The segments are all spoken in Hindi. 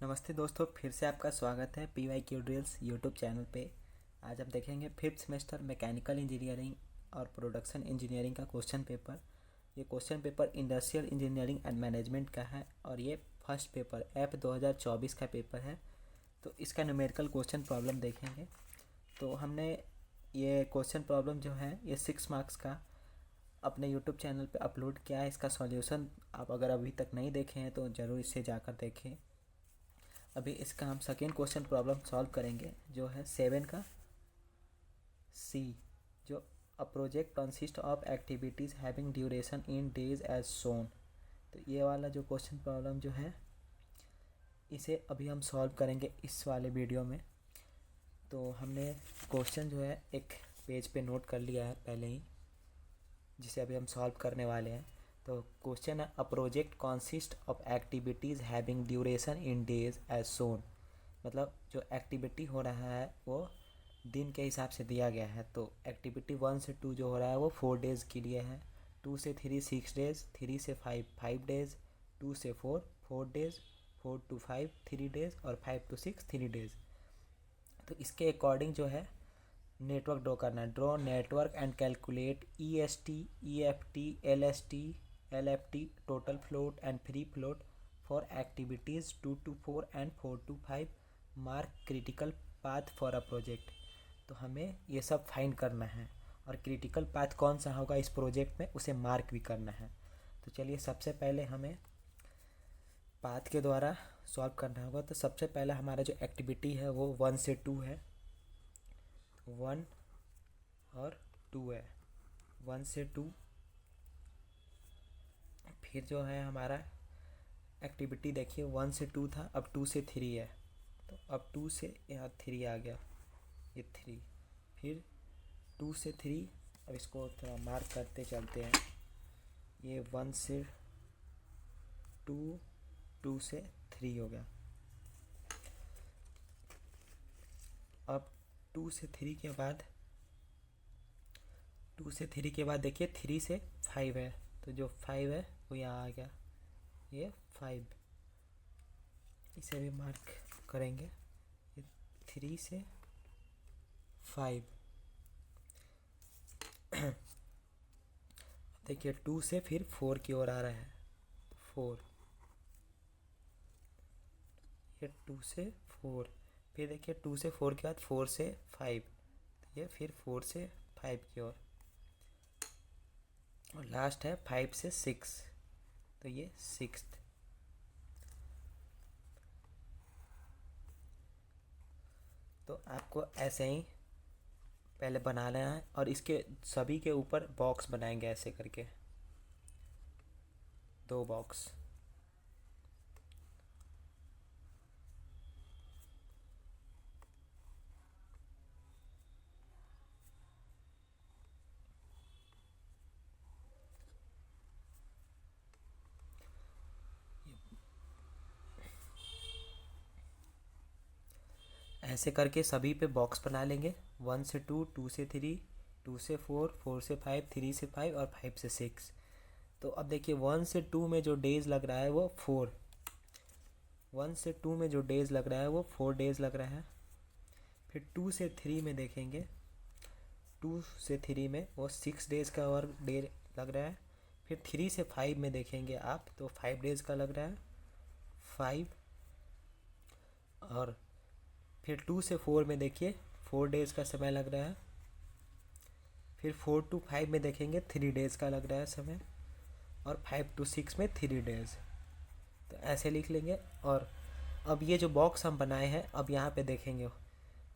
नमस्ते दोस्तों, फिर से आपका स्वागत है P Y tutorials YouTube channel पे। आज हम देखेंगे फिफ्थ सेमेस्टर मैकेनिकल इंजीनियरिंग और प्रोडक्शन इंजीनियरिंग का क्वेश्चन पेपर। ये question paper industrial engineering and management का है और ये फर्स्ट पेपर F 2024 का पेपर है। तो इसका न्यूमेरिकल क्वेश्चन प्रॉब्लम देखेंगे। तो हमने ये क्वेश्चन प्रॉब्लम जो है ये 6 मार्क्स का अपने यूट्यूब चैनल पे अपलोड किया है। इसका सॉल्यूशन आप अगर अभी तक नहीं देखे हैं तो ज़रूर इसे जाकर देखें। अभी इसका हम सेकेंड क्वेश्चन प्रॉब्लम सॉल्व करेंगे, जो है 7 का सी, जो a project consist of activities having duration in days as shown. तो ये वाला जो क्वेश्चन प्रॉब्लम जो है इसे अभी हम सॉल्व करेंगे इस वाले वीडियो में। तो हमने क्वेश्चन जो है एक पेज पे नोट कर लिया है पहले ही, जिसे अभी हम सॉल्व करने वाले हैं। तो क्वेश्चन है, a project consist of activities having duration in days as shown. मतलब जो एक्टिविटी हो रहा है वो दिन के हिसाब से दिया गया है। तो एक्टिविटी 1 से 2 जो हो रहा है वो 4 डेज़ के लिए है, 2 से 3 6 डेज़, 3 से 5 5 डेज़, 2 से 4 4 डेज़, 4 to 5 3 डेज़ और 5 to 6 3 डेज़। तो इसके अकॉर्डिंग जो है नेटवर्क ड्रॉ करना है। Draw network and calculate EST, EFT, LST, LFT total float and free float for activities 2 to 4 and 4 to 5। Mark critical path for a project. तो हमें ये सब फाइंड करना है और क्रिटिकल पाथ कौन सा होगा इस प्रोजेक्ट में उसे मार्क भी करना है। तो चलिए सबसे पहले हमें पाथ के द्वारा सॉल्व करना होगा। तो सबसे पहला हमारा जो एक्टिविटी है वो 1 से 2 है, 1 और 2 है, 1 से 2। फिर जो है हमारा एक्टिविटी देखिए 1 से 2 था, अब 2 से 3 है। तो अब 2 से यहाँ 3 आ गया, ये 3। फिर 2 से 3, अब इसको थोड़ा मार्क करते चलते हैं। ये 1 से 2, 2 से 3 हो गया। अब 2 से 3 के बाद 2 से 3 के बाद देखिए 3 से 5 है, तो जो 5 है वो यहाँ आ गया, ये 5। इसे भी मार्क करेंगे, ये 3 से 5। देखिए 2 से फिर 4 की ओर आ रहा है, 4, ये 2 से 4। फिर देखिए 2 से 4 के बाद 4 से 5, तो ये फिर 4 से 5 की ओर। और लास्ट है 5 से 6, तो ये 6। तो आपको ऐसे ही पहले बना लेना है और इसके सभी के ऊपर बॉक्स बनाएंगे ऐसे करके, 2 बॉक्स। ऐसे करके सभी पे बॉक्स बना लेंगे, 1 से 2, 2 से 3, 2 से 4, 4 से 5, 3 से 5 और 5 से 6। तो अब देखिए 1 से 2 में जो डेज़ लग रहा है वो 4, 1 से 2 में जो डेज़ लग रहा है वो 4 डेज़ लग रहा है। फिर 2 से 3 में देखेंगे, 2 से 3 में वो 6 डेज़ का और डे लग रहा है। फिर 3 से 5 में देखेंगे आप तो 5 डेज़ का लग रहा है, 5। और फिर 2 से 4 में देखिए 4 डेज़ का समय लग रहा है। फिर 4 to 5 में देखेंगे 3 डेज़ का लग रहा है समय। और 5 to 6 में 3 डेज़। तो ऐसे लिख लेंगे। और अब ये जो बॉक्स हम बनाए हैं अब यहाँ पे देखेंगे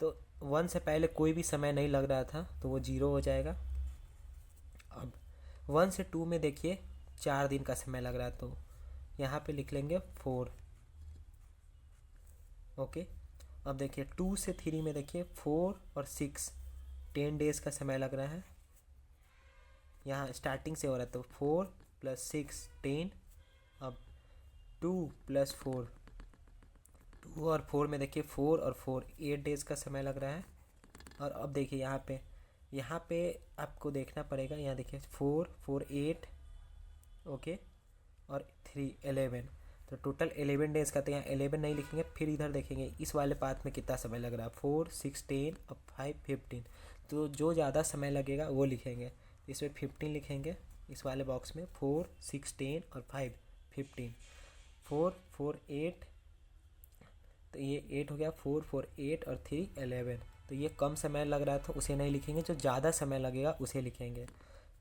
तो 1 से पहले कोई भी समय नहीं लग रहा था तो वो 0 हो जाएगा। अब 1 से 2 में देखिए 4 दिन का समय लग रहा है तो यहाँ पे लिख लेंगे 4। ओके। अब देखिए 2 से 3 में देखिए 4 और 6 10 डेज़ का समय लग रहा है। यहाँ स्टार्टिंग से हो रहा है तो 4 + 6 10। अब 2 + 4, 2 और 4 में देखिए 4 और 4 8 डेज़ का समय लग रहा है। और अब देखिए यहाँ पे आपको देखना पड़ेगा, यहाँ देखिए 4 4 8, ओके, और 3 11। तो टोटल 11 डेज़ का, तो यहाँ 11 नहीं लिखेंगे। फिर इधर देखेंगे इस वाले पाथ में कितना समय लग रहा है, 4, 6, 10 और 5, 15। तो जो ज़्यादा समय लगेगा वो लिखेंगे। इसमें 15 लिखेंगे इस वाले बॉक्स में, 4, 6, 10 और 5, 15। 4, 4, 8, तो ये 8 हो गया, 4, 4, 8 और 3, 11। तो ये कम समय लग रहा था उसे नहीं लिखेंगे, जो ज़्यादा समय लगेगा उसे लिखेंगे।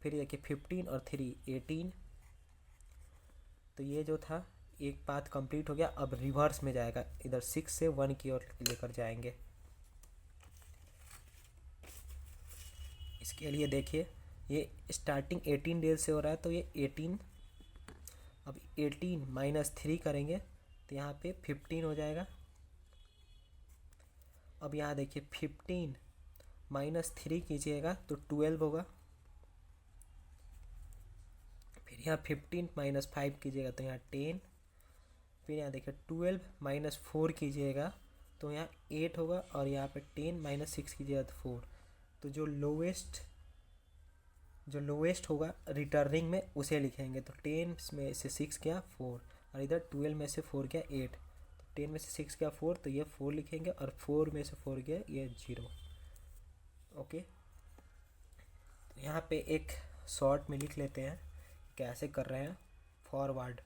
फिर देखिए 15 और 3, 18। तो ये जो था एक पाथ कंप्लीट हो गया। अब रिवर्स में जाएगा, इधर 6 से 1 की ओर लेकर जाएंगे। इसके लिए देखिए ये स्टार्टिंग 18 डेज से हो रहा है, तो ये 18, अब 18 माइनस 3 करेंगे तो यहाँ पे 15 हो जाएगा। अब यहाँ देखिए 15 माइनस 3 कीजिएगा तो 12 होगा। फिर यहाँ 15 माइनस 5 कीजिएगा तो यहाँ 10। फिर यहाँ देखिए 12 माइनस 4 कीजिएगा तो यहाँ 8 होगा, और यहाँ पे 10 माइनस 6 कीजिएगा तो 4। तो जो लोवेस्ट होगा रिटर्निंग में उसे लिखेंगे। तो 10 में से 6 गया 4, और इधर 12 में से 4 गया 8। तो 10 में से 6 गया 4, तो ये 4 लिखेंगे, और 4 में से 4 गया ये 0। ओके, तो यहाँ पे एक शॉर्ट में लिख लेते हैं कैसे कर रहे हैं। फॉरवर्ड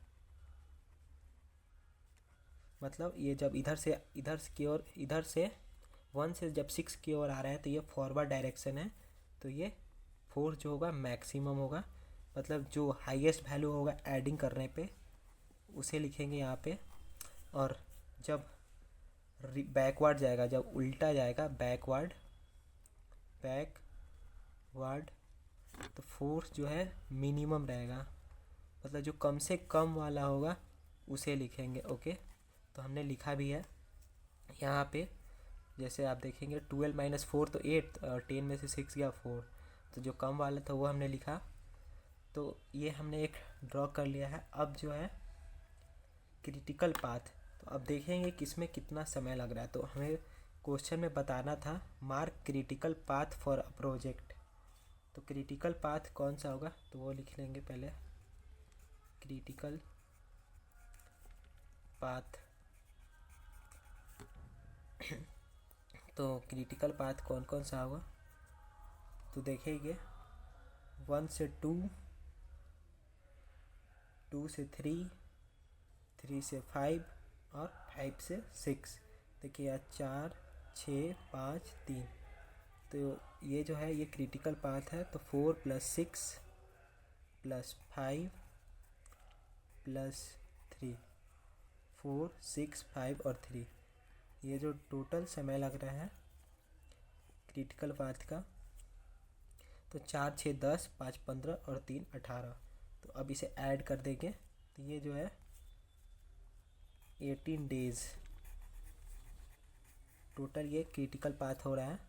मतलब ये जब इधर से की ओर, इधर से 1 से जब 6 की ओर आ रहा है तो ये फॉरवर्ड डायरेक्शन है। तो ये 4 जो होगा मैक्सिमम होगा, मतलब जो हाईएस्ट वैल्यू होगा एडिंग करने पे उसे लिखेंगे यहाँ पे। और जब बैकवर्ड जाएगा, जब उल्टा जाएगा बैकवर्ड, तो 4 जो है मिनिमम रहेगा, मतलब जो कम से कम वाला होगा उसे लिखेंगे। ओके, तो हमने लिखा भी है यहाँ पे। जैसे आप देखेंगे 12 माइनस 4 तो 8, और 10 में से 6 गया 4। तो जो कम वाला था वो हमने लिखा। तो ये हमने एक ड्रॉ कर लिया है। अब जो है क्रिटिकल पाथ, तो अब देखेंगे किसमें कितना समय लग रहा है। तो हमें क्वेश्चन में बताना था mark critical path for a project. तो क्रिटिकल पाथ कौन सा होगा तो वो लिख लेंगे पहले। क्रिटिकल पाथ तो क्रिटिकल पाथ कौन कौन सा होगा तो देखेंगे 1 से 2, 2 से 3, 3 से 5 और 5 से 6। देखिए यार 4, 6, 5, 3। तो ये जो है ये क्रिटिकल पाथ है। तो 4 + 6 + 5 + 3, 4, 6, 5 और 3। ये जो टोटल समय लग रहा है क्रिटिकल पाथ का, तो 4, 6, 10, 5, 15 और 3, 18। तो अब इसे ऐड कर देंगे तो ये जो है 18 डेज टोटल ये क्रिटिकल पाथ हो रहा है।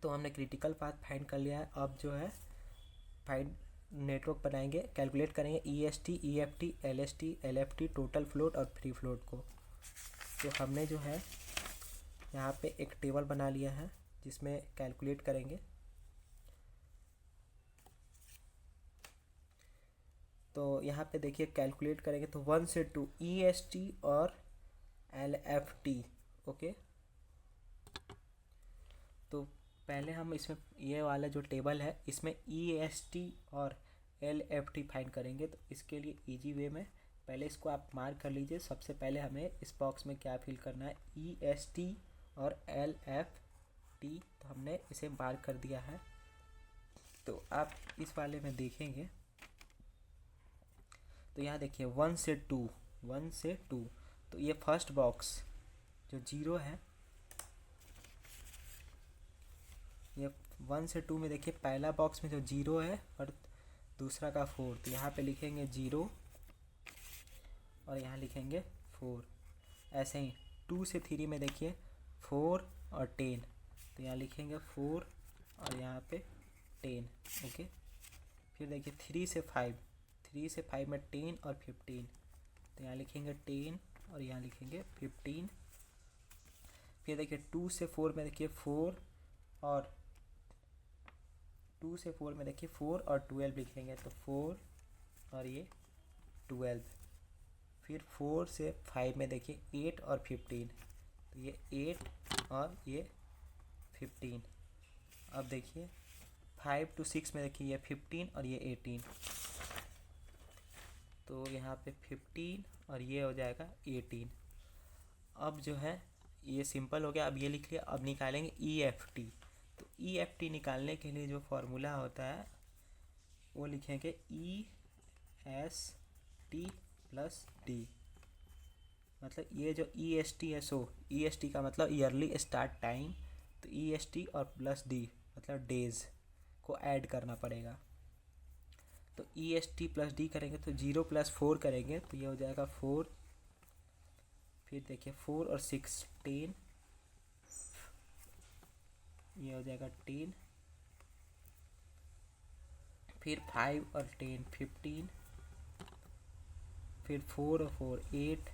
तो हमने क्रिटिकल पाथ फाइंड कर लिया है। अब जो है फाइंड नेटवर्क बनाएंगे, कैलकुलेट करेंगे EST, EFT, LST, LFT, total float और फ्री फ्लोट को। तो हमने जो है यहाँ पे एक टेबल बना लिया है जिसमें कैलकुलेट करेंगे। तो यहाँ पे देखिए कैलकुलेट करेंगे तो 1 से 2 EST और LFT। ओके, तो पहले हम इसमें ये वाला जो टेबल है इसमें EST और LFT फाइंड करेंगे। तो इसके लिए इजी वे में पहले इसको आप मार्क कर लीजिए। सबसे पहले हमें इस बॉक्स में क्या फिल करना है, EST और LFT। तो हमने इसे मार्क कर दिया है। तो आप इस वाले में देखेंगे तो यहाँ देखिए 1 से 2, 1 से 2। तो ये फर्स्ट बॉक्स जो 0 है, ये 1 से 2 में देखिए पहला बॉक्स में जो 0 है और दूसरा का 4। तो यहाँ पे लिखेंगे 0 और यहाँ लिखेंगे 4। ऐसे ही 2 से 3 में देखिए 4 और 10। तो यहाँ लिखेंगे 4 और यहाँ पे 10। ओके, फिर देखिए 3 से 5, 3 से 5 में 10 और 15। तो यहाँ लिखेंगे 10 और यहाँ लिखेंगे 15। फिर देखिए 2 से 4 में देखिए 4 और 2 से 4 में देखिए 4 और 12 लिखेंगे। तो 4 और ये 12। फिर 4 से 5 में देखिए 8 और 15, तो ये 8 और ये 15। अब देखिए 5 to 6 में देखिए ये 15 और ये 18, तो यहाँ पे 15 और ये हो जाएगा 18। अब जो है ये सिंपल हो गया। अब ये लिख लिया। अब निकालेंगे EFT। तो EFT निकालने के लिए जो फॉर्मूला होता है वो लिखेंगे EST प्लस D। मतलब ये जो EST का मतलब ईयरली स्टार्ट टाइम, तो EST और प्लस D मतलब डेज को ऐड करना पड़ेगा। तो EST प्लस D करेंगे तो 0 + 4 करेंगे तो ये हो जाएगा 4। फिर देखिए 4 और 6 10, ये हो जाएगा 10। फिर 5 और 10 15। फिर 4 और 4 8,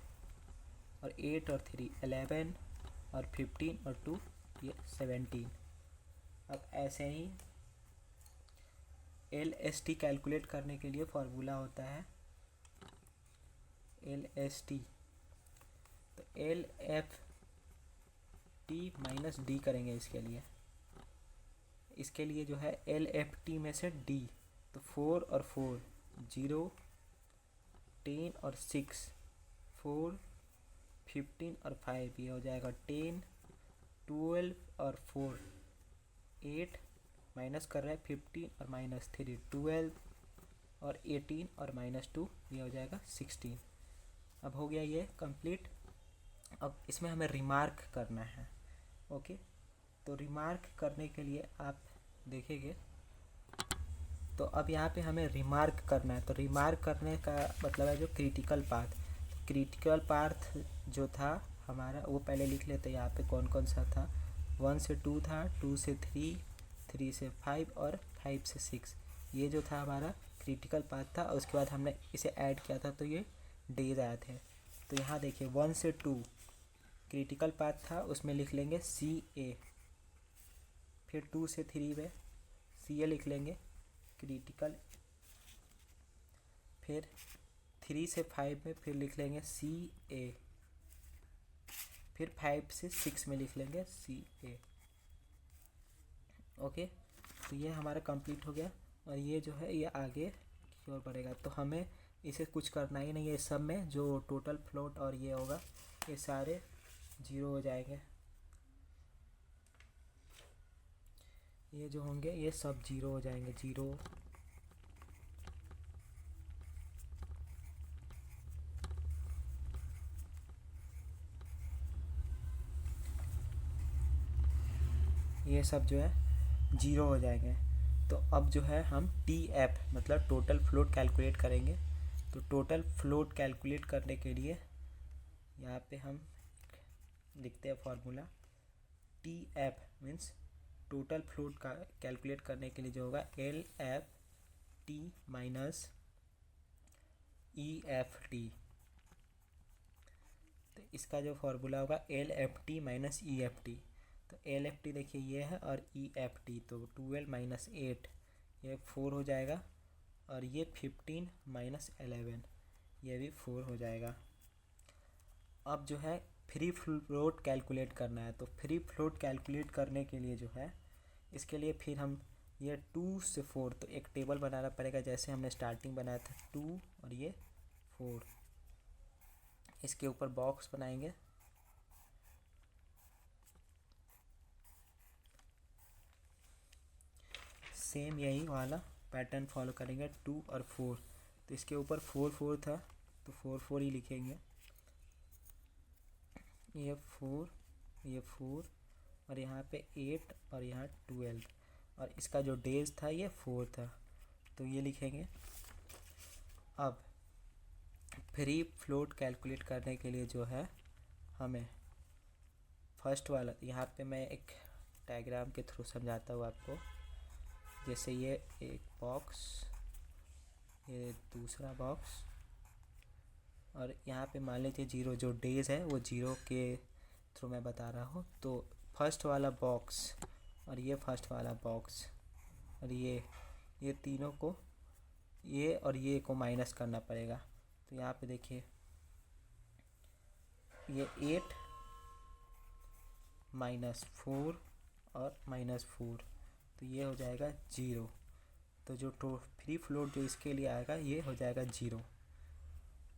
और 8 और 3 11, और 15 और 2 ये 17। अब ऐसे ही LST कैलकुलेट करने के लिए फॉर्मूला होता है LST। तो LFT माइनस D करेंगे इसके लिए जो है LFT में से D, तो 4 और 4 0, 10 और 6 4, 15 और 5 ये हो जाएगा 10, 12 और 4 8, माइनस कर रहे हैं 15 और -3 12, और 18 और -2 ये हो जाएगा 16। अब हो गया ये कंप्लीट। अब इसमें हमें रिमार्क करना है। ओके, तो रिमार्क करने के लिए आप देखेंगे, तो अब यहाँ पे हमें रिमार्क करना है। तो रिमार्क करने का मतलब है जो क्रिटिकल पाथ। क्रिटिकल पाथ जो था हमारा वो पहले लिख लेते हैं। यहाँ पे कौन कौन सा था, 1 से 2 था, 2 से 3, 3 से 5 और 5 से 6। ये जो था हमारा क्रिटिकल पाथ था। उसके बाद हमने इसे ऐड किया था तो ये डेज आए थे। तो यहाँ देखिए 1 से 2 क्रिटिकल पाथ था, उसमें लिख लेंगे CA। फिर 2 से 3 में CA लिख लेंगे क्रिटिकल। फिर 3 से 5 में फिर लिख लेंगे CA। फिर 5 से 6 में लिख लेंगे CA। ओके, तो ये हमारा कंप्लीट हो गया। और ये जो है ये आगे की ओर बढ़ेगा। तो हमें इसे कुछ करना ही नहीं है। सब में जो टोटल फ्लोट और ये होगा ये सारे 0 हो जाएंगे। ये जो होंगे ये सब 0 हो जाएंगे। 0 ये सब जो है 0 हो जाएंगे। तो अब जो है हम TF मतलब टोटल फ्लोट कैलकुलेट करेंगे। तो टोटल फ्लोट कैलकुलेट करने के लिए यहाँ पे हम लिखते हैं formula. TF means total float का कैलकुलेट करने के लिए जो होगा LFT माइनस EFT। तो इसका जो फॉर्मूला होगा LFT माइनस EFT। तो LFT देखिए ये है, और EFT तो 12 - 8 ये 4 हो जाएगा, और ये 15 - 11 ये भी 4 हो जाएगा। अब जो है फ्री फ्लोट कैलकुलेट करना है। तो फ्री फ्लोट कैलकुलेट करने के लिए जो है इसके लिए फिर हम ये 2 से 4 तो एक टेबल बनाना पड़ेगा, जैसे हमने स्टार्टिंग बनाया था 2 और ये 4। इसके ऊपर बॉक्स बनाएंगे। सेम यही वाला पैटर्न फॉलो करेंगे 2 और 4। तो इसके ऊपर 4 4 था तो 4 4 ही लिखेंगे। ये 4, ये 4, और यहाँ पे 8 और यहाँ 12, और इसका जो डेज था ये 4 था तो ये लिखेंगे। अब फ्री फ्लोट कैलकुलेट करने के लिए जो है हमें फर्स्ट वाला, यहाँ पे मैं एक डायग्राम के थ्रू समझाता हूँ आपको। जैसे ये एक बॉक्स, ये दूसरा बॉक्स, और यहाँ पे मान लीजिए 0 जो डेज है वो 0 के थ्रू मैं बता रहा हूँ। तो फर्स्ट वाला बॉक्स और ये फर्स्ट वाला बॉक्स और ये तीनों को, ये और ये को माइनस करना पड़ेगा। तो यहाँ पे देखिए ये 8 -4 और -4, तो ये हो जाएगा 0। तो जो फ्री फ्लोट जो इसके लिए आएगा ये हो जाएगा 0,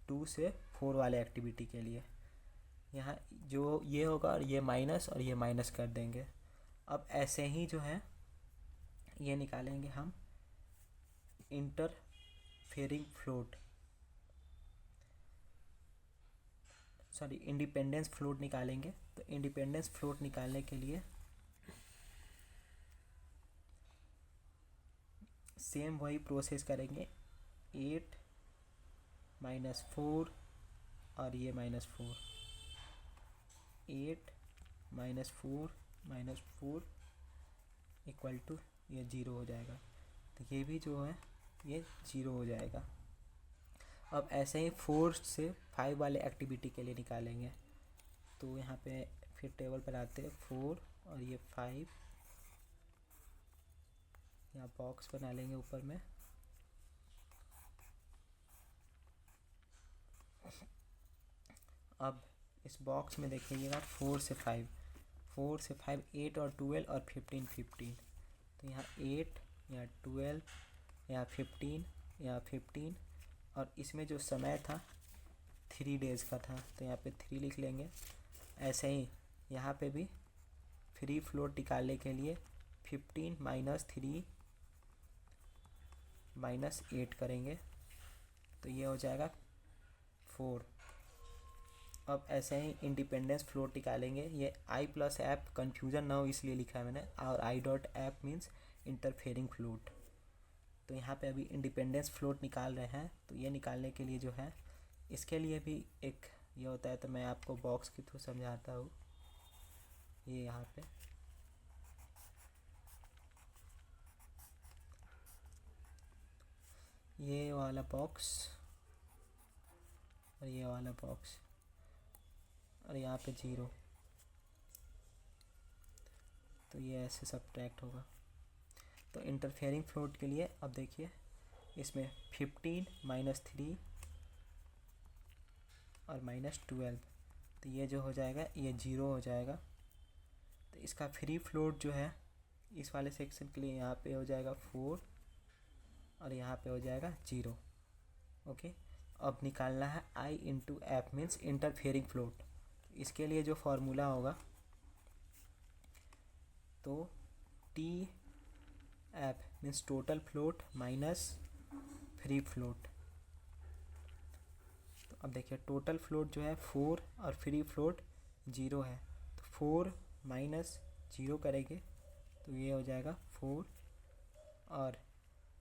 2 से 4 वाले एक्टिविटी के लिए। यहाँ जो ये होगा और ये माइनस और ये माइनस कर देंगे। अब ऐसे ही जो है ये निकालेंगे हम interfering float, sorry independence float निकालेंगे। तो इंडिपेंडेंस फ्लोट निकालने के लिए सेम वही प्रोसेस करेंगे, 8 -4 और ये -4, 8 -4 इक्वल टू ये 0 हो जाएगा। तो ये भी जो है ये 0 हो जाएगा। अब ऐसे ही 4 से 5 वाले एक्टिविटी के लिए निकालेंगे। तो यहाँ पे फिर टेबल पर आते हैं 4 और ये 5, यहाँ बॉक्स बना लेंगे ऊपर में। अब इस बॉक्स में देखिएगा 4 से 5, 8 और 12 और 15। तो यहाँ 8, यहाँ 12, यहाँ 15, यहाँ 15 और इसमें जो समय था 3 डेज़ का था, तो यहाँ पे 3 लिख लेंगे। ऐसे ही यहाँ पे भी फ्री फ्लोट निकालने के लिए 15 -3 -8 करेंगे, तो ये हो जाएगा 4। अब ऐसे ही इंडिपेंडेंस फ्लोट निकालेंगे। ये आई प्लस ऐप कन्फ्यूज़न ना हो इसलिए लिखा है मैंने, और I dot app means interfering float. तो यहाँ पे अभी इंडिपेंडेंस फ्लोट निकाल रहे हैं। तो ये निकालने के लिए जो है इसके लिए भी एक ये होता है, तो मैं आपको बॉक्स के थ्रू समझाता हूँ। ये यहाँ पे ये वाला बॉक्स और ये वाला बॉक्स और यहाँ पे 0, तो ये ऐसे सब्ट्रैक्ट होगा। तो इंटरफेयरिंग फ्लोट के लिए अब देखिए इसमें 15 -3 और -12, तो ये जो हो जाएगा ये 0 हो जाएगा। तो इसका फ्री फ्लोट जो है इस वाले सेक्शन के लिए यहाँ पे हो जाएगा 4 और यहाँ पे हो जाएगा 0। ओके, अब निकालना है I into F means interfering float. इसके लिए जो फॉर्मूला होगा तो T F means total float minus free float. तो अब देखिए टोटल फ्लोट जो है 4 और फ्री फ्लोट 0 है, तो 4 -0 करेंगे तो ये हो जाएगा 4 और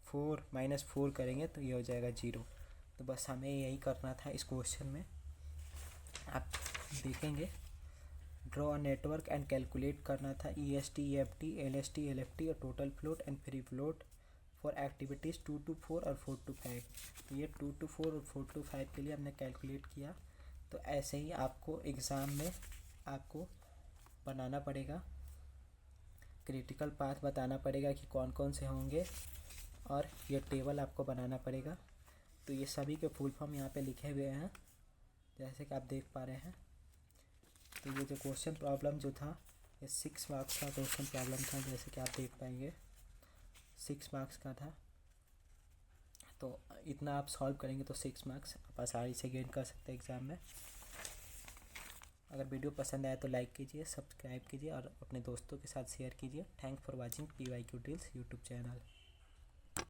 4 -4 करेंगे तो ये हो जाएगा 0। तो बस हमें यही करना था इस क्वेश्चन में। आप देखेंगे ड्रॉ नेटवर्क एंड कैलकुलेट करना था EST EFT LST LFT और total float and free float for activities 2 to 4 और 4 to 5। तो ये 2 to 4 और 4 to 5 के लिए हमने कैलकुलेट किया। तो ऐसे ही आपको एग्ज़ाम में आपको बनाना पड़ेगा, क्रिटिकल पाथ बताना पड़ेगा कि कौन कौन से होंगे और ये टेबल आपको बनाना पड़ेगा। तो ये सभी के फुल फॉर्म यहाँ पे लिखे हुए हैं जैसे कि आप देख पा रहे हैं। तो ये जो क्वेश्चन प्रॉब्लम जो था ये 6 मार्क्स का क्वेश्चन प्रॉब्लम था, जैसे कि आप देख पाएंगे 6 मार्क्स का था। तो इतना आप सॉल्व करेंगे तो 6 मार्क्स आप आसानी से गेन कर सकते हैं एग्ज़ाम में। अगर वीडियो पसंद आए तो लाइक कीजिए, सब्सक्राइब कीजिए और अपने दोस्तों के साथ शेयर कीजिए। Thanks for watching PYQ drills YouTube channel.